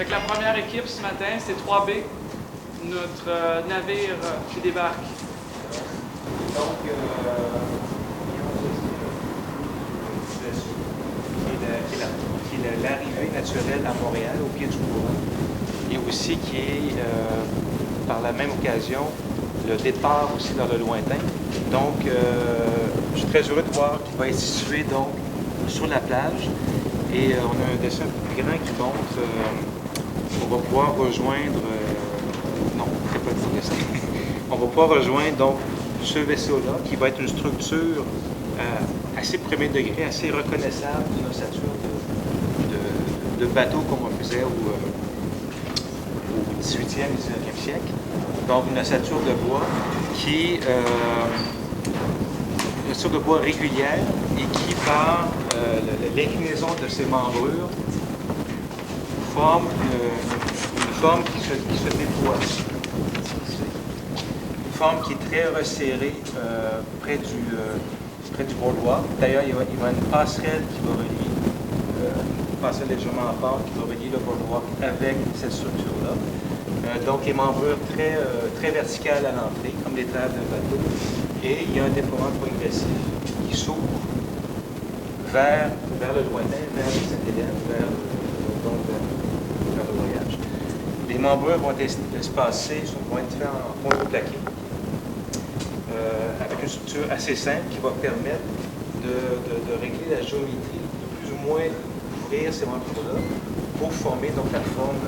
Fait que la première équipe ce matin, c'est 3B, notre navire qui débarque. Donc, qui est l'arrivée naturelle à Montréal, au pied du courant, et aussi qui est, par la même occasion, le départ aussi dans le lointain. Donc, je suis très heureux de voir qu'il va être situé donc sur la plage. Et on a un dessin un peu plus grand qui montre qu'on va pouvoir rejoindre... non, c'est pas le dessin. On va pouvoir rejoindre donc ce vaisseau-là, qui va être une structure assez premier degré, assez reconnaissable d'une ossature de bateau comme on faisait au 18e et 19e siècle. Donc une ossature de bois qui une ossature de bois régulière et qui, par l'inclinaison de ses membrures, forme une forme qui se déploie. Une forme qui est très resserrée près du boulevard. D'ailleurs, il y a une passerelle qui va relier, une passerelle légèrement à part qui va relier le boulevard avec cette structure-là. Donc, les membrures très verticales à l'entrée, comme les traves d'un bateau. Et il y a un déploiement progressif qui s'ouvre vers le lointain, vers Sainte-Hélène, vers le voyage. Les membrures vont être espacées, vont être faits en contreplaqué, avec une structure assez simple qui va permettre de régler la géométrie, de plus ou moins ouvrir ces membrures-là pour former donc la forme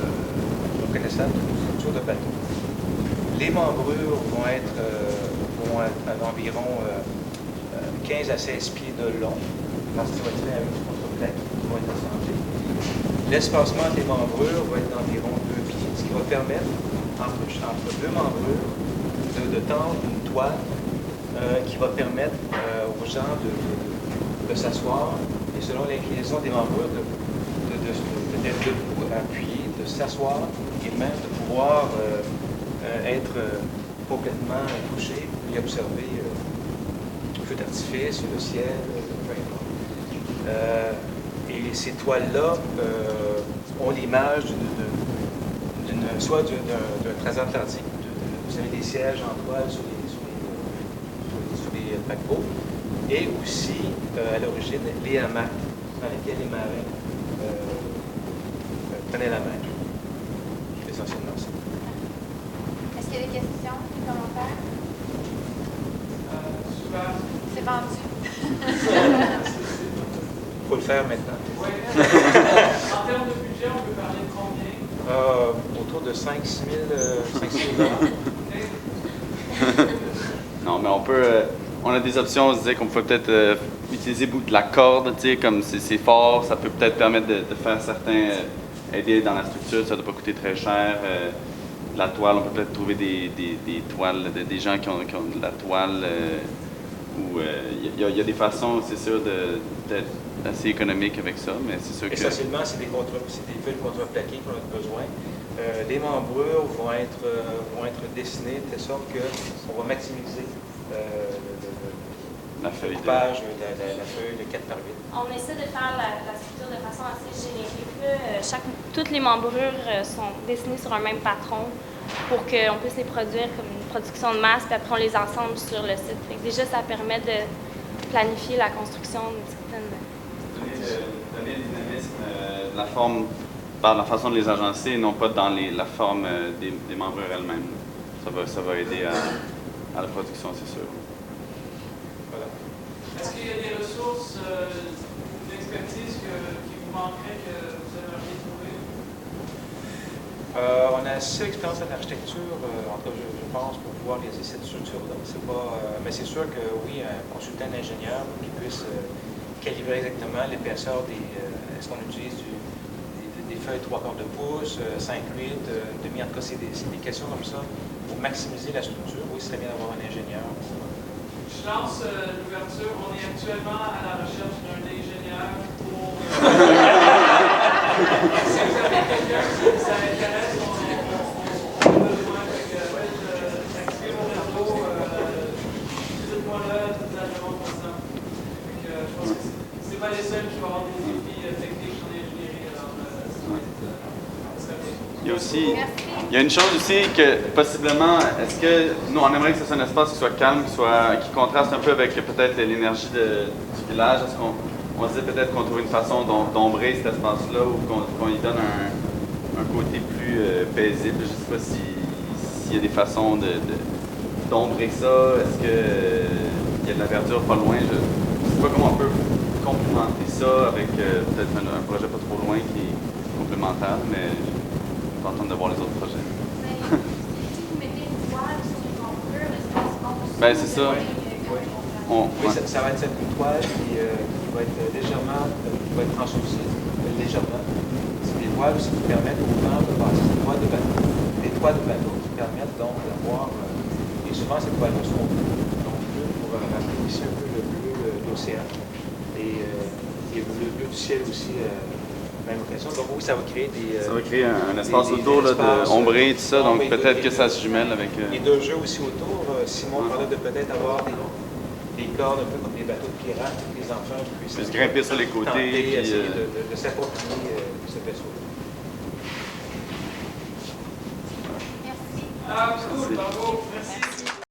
reconnaissable d'une structure de bateau. Les membrures vont être d'environ 15 à 16 pieds de long, parce que ça va être fait avec une contreplaque qui vont être assemblées. L'espacement des membrures va être d'environ 2 pieds, ce qui va permettre, entre deux membrures, de tendre une toile qui va permettre aux gens de s'asseoir et selon l'inclinaison des membrures d'être debout, appuyé, de s'asseoir et même de pouvoir être complètement couché et observer le feu d'artifice, le ciel, peu importe. Et ces toiles-là ont l'image soit d'un transatlantique. Vous avez des sièges en toile sur les paquebots, et aussi, à l'origine, les hamacs dans lesquels les marins prenaient la mer. Essentiellement ça. Est-ce qu'il y a des questions, des commentaires? Super. C'est vendu. Il faut le faire maintenant. Oui. En termes de budget, on peut parler de combien? Autour de 5 000 $. Non, mais on peut... on a des options, on se disait qu'on pouvait peut-être utiliser de la corde, tu sais, comme c'est fort, ça peut peut-être permettre de faire certains... aider dans la structure, ça ne doit pas coûter très cher. La toile, on peut peut-être trouver des toiles, des gens qui ont de la toile, ou il y a des façons, c'est sûr, d'être assez économique avec ça, mais c'est sûr que... Essentiellement, c'est des feuilles contreplaquées qu'on a besoin. Les membrures vont être dessinées de telle sorte qu'on va maximiser la feuille coupage, la feuille de 4 par 8. On essaie de faire la structure de façon assez générique. Toutes les membrures sont dessinées sur un même patron pour qu'on puisse les produire comme une production de masse, puis après on les assemble sur le site. Fait que déjà, ça permet de planifier la construction d'une certaine... Donner le dynamisme de la forme par la façon de les agencer et non pas dans la forme des membrures elles-mêmes. Ça va aider à la production, c'est sûr. Voilà. Est-ce qu'il y a des ressources d'expertise qui vous manqueraient, que vous aimeriez trouver? On a assez d'expérience en architecture, en tout cas, je pense, pour pouvoir réaliser cette structure-là. Mais c'est sûr que oui, un consultant d'ingénieur qui puisse calibrer exactement l'épaisseur est-ce qu'on utilise des feuilles 3/4 de pouce, 5/8, demi, en tout cas, c'est des questions comme ça pour maximiser la structure. Oui, ce serait bien d'avoir un ingénieur. Je lance l'ouverture. On est actuellement à la recherche d'un ingénieur pour... si vous avez quelqu'un qui ça intéresse, on a besoin. Activez mon réseau. Visite-moi là, tout à l'heure pour ça. Je pense que c'est pas les seuls qui vont avoir des défis techniques en ingénierie. Alors, ça va être Il y a aussi, Merci. il y a une chose aussi que possiblement, est-ce que nous on aimerait que ce soit un espace qui soit calme, qui contraste un peu avec peut-être l'énergie du village. Est-ce qu'on se dit peut-être qu'on trouve une façon d'ombrer cet espace-là ou qu'on y donne un côté plus paisible? Je ne sais pas s'il y a des façons d'ombrer ça. Est-ce qu'il y a de la verdure pas loin? Je ne sais pas comment on peut complémenter ça avec peut-être un projet pas trop loin qui est complémentaire, mais je suis en train de voir les autres projets. Mais si vous mettez une toile sur les membrures, l'espace en dessous, Ben, c'est ça. Oui, ça va être cette toile qui va être légèrement, qui va être translucide, légèrement. C'est des voiles aussi qui permettent aux gens de passer des toiles de bateau. Des toiles de bateau qui permettent donc d'avoir, et souvent ces toiles-là sont bleues, donc bleues pour rappeler aussi un peu le bleu de l'océan. Et le bleu du ciel aussi, même occasion. Donc oui, ça va créer des... Ça va créer un espace autour là, ombré et tout ça, donc peut-être que ça se jumelle avec... Et de jeux aussi autour. Simon parlait de peut-être avoir des cordes un peu comme des bateaux de pirates, que les enfants puissent grimper sur les côtés. Tenter, Puis, essayer de s'approprier ce vaisseau. Merci. Ah, cool, bravo.